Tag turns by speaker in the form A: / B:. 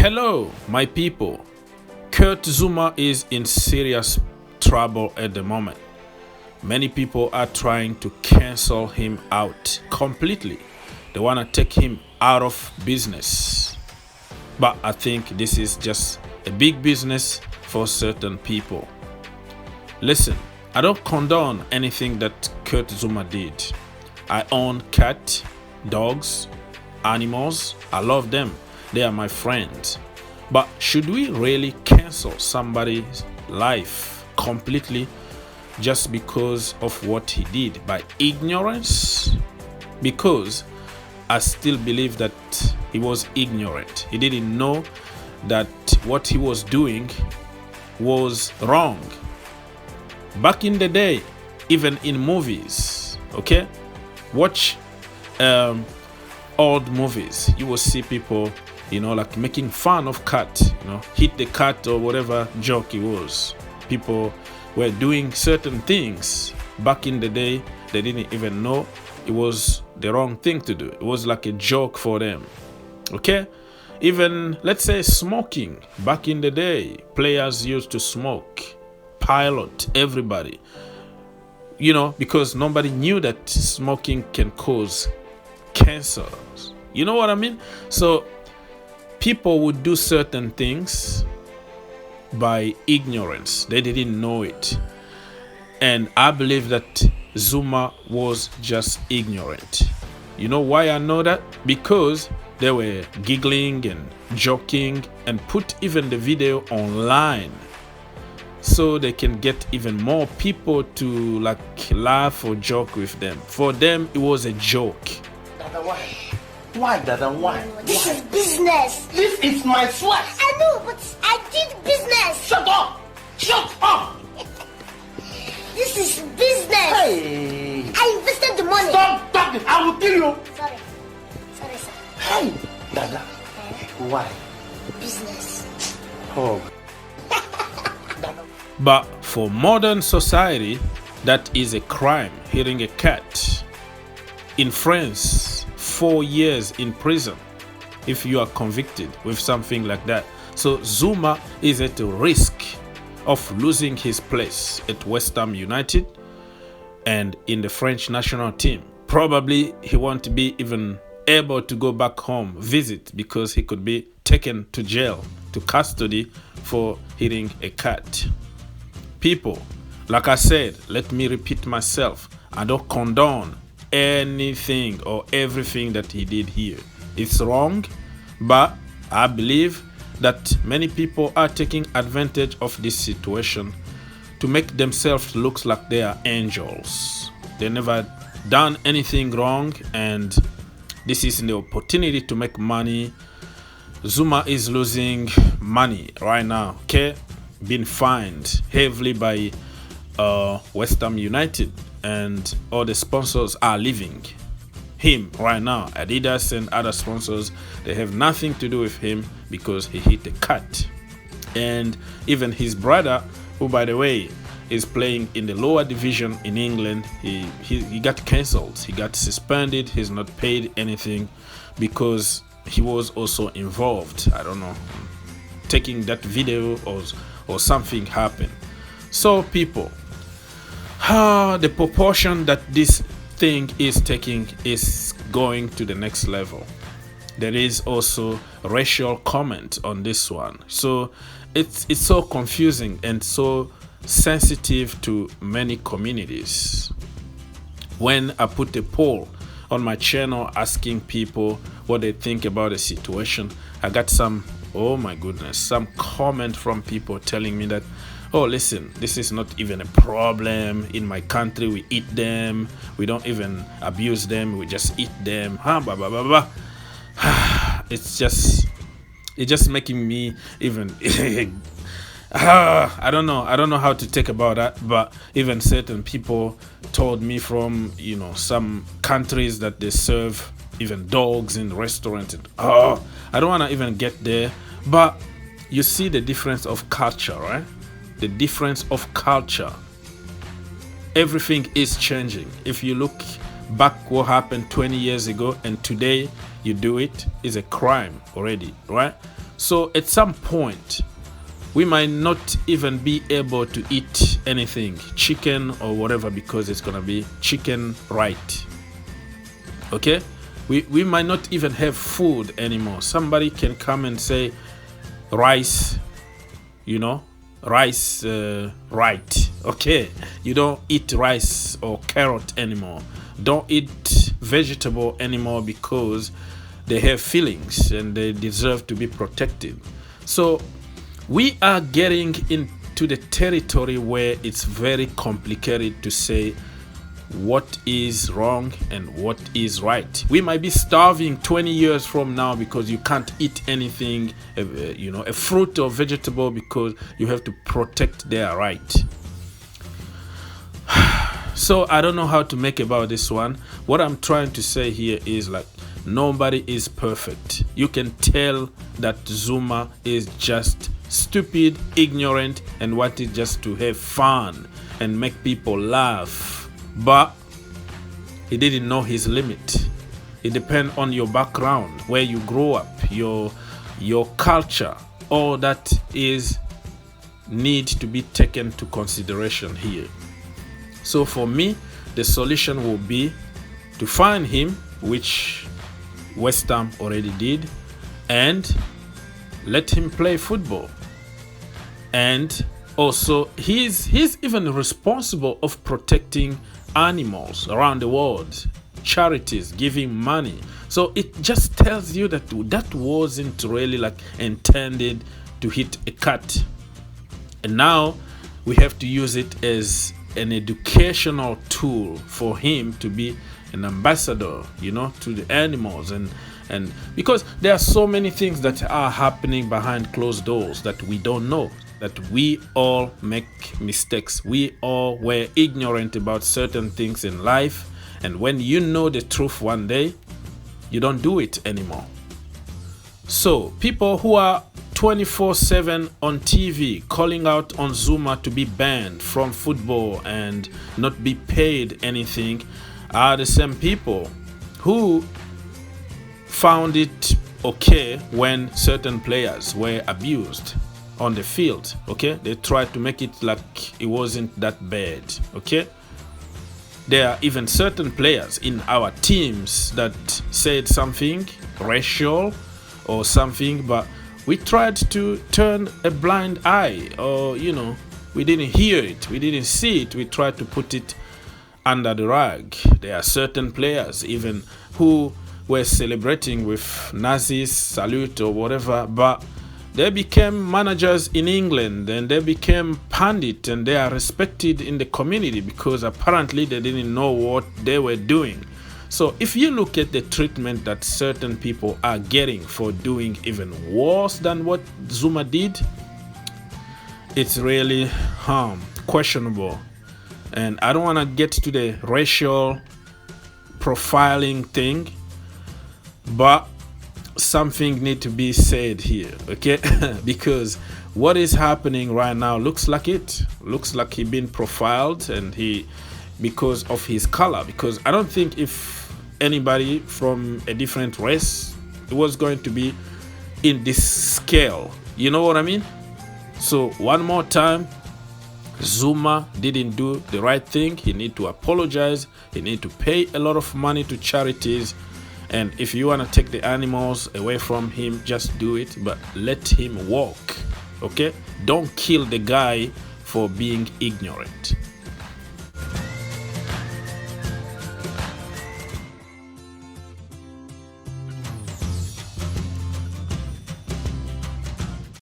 A: Hello, my people. Kurt Zouma is in serious trouble at the moment. Many people are trying to cancel him out completely. They want to take him out of business. But I think this is just a big business for certain people. Listen, I don't condone anything that Kurt Zouma did. I own cats, dogs, animals. I love them. They are my friends. But should we really cancel somebody's life completely just because of what he did by ignorance? Because I still believe that he was ignorant. He didn't know that what he was doing was wrong. Back in the day, even in movies, okay? Watch old movies. You will see people, like making fun of cat, hit the cat or whatever joke it was. People were doing certain things. Back in the day, they didn't even know it was the wrong thing to do. It was like a joke for them. Okay? Even, let's say, smoking. Back in the day, players used to smoke. Pilot, everybody. Because nobody knew that smoking can cause cancer. You know what I mean? So, people would do certain things by ignorance. They didn't know it. And I believe that Zouma was just ignorant. You know why I know that? Because they were giggling and joking and put even the video online so they can get even more people to laugh or joke with them. For them, it was a joke.
B: Why, Dada? Why?
C: This is business.
B: This is my sweat.
C: I know, but I did business.
B: Shut up! Shut up!
C: This is business.
B: Hey!
C: I invested the money.
B: Stop talking! I will kill you!
C: Sorry, sir.
B: Hey! Dada, why?
C: Business.
B: Oh.
A: But for modern society, that is a crime, hitting a cat. In France, 4 years in prison if you are convicted with something like that. So Zouma is at a risk of losing his place at West Ham United and in the French national team. Probably he won't be even able to go back home, visit, because he could be taken to jail, to custody for hitting a cat. People, like I said, let me repeat myself. I don't condone anything or everything that he did here. It's wrong, but I believe that many people are taking advantage of this situation to make themselves look like they are angels. They never done anything wrong, and this is the opportunity to make money. Zouma is losing money right now, okay? Being fined heavily by West Ham United, and all the sponsors are leaving him right now. Adidas and other sponsors, they have nothing to do with him because he hit a cat. And even his brother, who by the way is playing in the lower division in England, he got cancelled. He got suspended. He's not paid anything because he was also involved. I don't know, taking that video or something happened. So people, the proportion that this thing is taking is going to the next level. There is also racial comment on this one. So it's so confusing and so sensitive to many communities. When I put a poll on my channel asking people what they think about the situation, I got some comment from people telling me that, oh, listen, this is not even a problem. In my country, we eat them. We don't even abuse them. We just eat them. Blah, blah, blah, blah. It's just making me even... I don't know how to take about that. But even certain people told me from, some countries that they serve even dogs in restaurants. And, I don't want to even get there. But you see the difference of culture, right? The difference of culture. Everything is changing. If you look back what happened 20 years ago and today you do it, is a crime already, right? So at some point, we might not even be able to eat anything, chicken or whatever, because it's gonna be chicken right. Okay? We might not even have food anymore. Somebody can come and say rice, rice right. Okay? You don't eat rice or carrot anymore. Don't eat vegetable anymore because they have feelings and they deserve to be protected. So we are getting into the territory where it's very complicated to say what is wrong and what is right. We might be starving 20 years from now because you can't eat anything, a fruit or vegetable, because you have to protect their right. So I don't know how to make about this one. What I'm trying to say here is like, nobody is perfect. You can tell that Zouma is just stupid, ignorant, and wanted just to have fun and make people laugh. But he didn't know his limit. It depends on your background, where you grow up, your culture. All that is need to be taken to consideration here. So for me, the solution will be to find him, which West Ham already did, and let him play football. And also, he's even responsible of protecting animals around the world, charities, giving money. So it just tells you that that wasn't really like intended to hit a cat. And now we have to use it as an educational tool for him to be an ambassador, to the animals, and because there are so many things that are happening behind closed doors that we don't know, that we all make mistakes. We all were ignorant about certain things in life, and when you know the truth one day, you don't do it anymore. So people who are 24/7 on TV calling out on Zouma to be banned from football and not be paid anything are the same people who found it okay when certain players were abused on the field. Okay, they tried to make it like it wasn't that bad. Okay, there are even certain players in our teams that said something racial or something, but we tried to turn a blind eye, or we didn't hear it, we didn't see it, we tried to put it under the rug. There are certain players even who were celebrating with Nazis salute or whatever, but they became managers in England and they became pundit, and they are respected in the community because apparently they didn't know what they were doing. So if you look at the treatment that certain people are getting for doing even worse than what Zouma did, it's really questionable. And I don't want to get to the racial profiling thing, but something need to be said here, okay? Because what is happening right now looks like he been profiled, and because of his color. Because I don't think if anybody from a different race, it was going to be in this scale. You know what I mean? So one more time, Zouma didn't do the right thing. He need to apologize. He need to pay a lot of money to charities. And if you want to take the animals away from him, just do it, but let him walk. Okay? Don't kill the guy for being ignorant.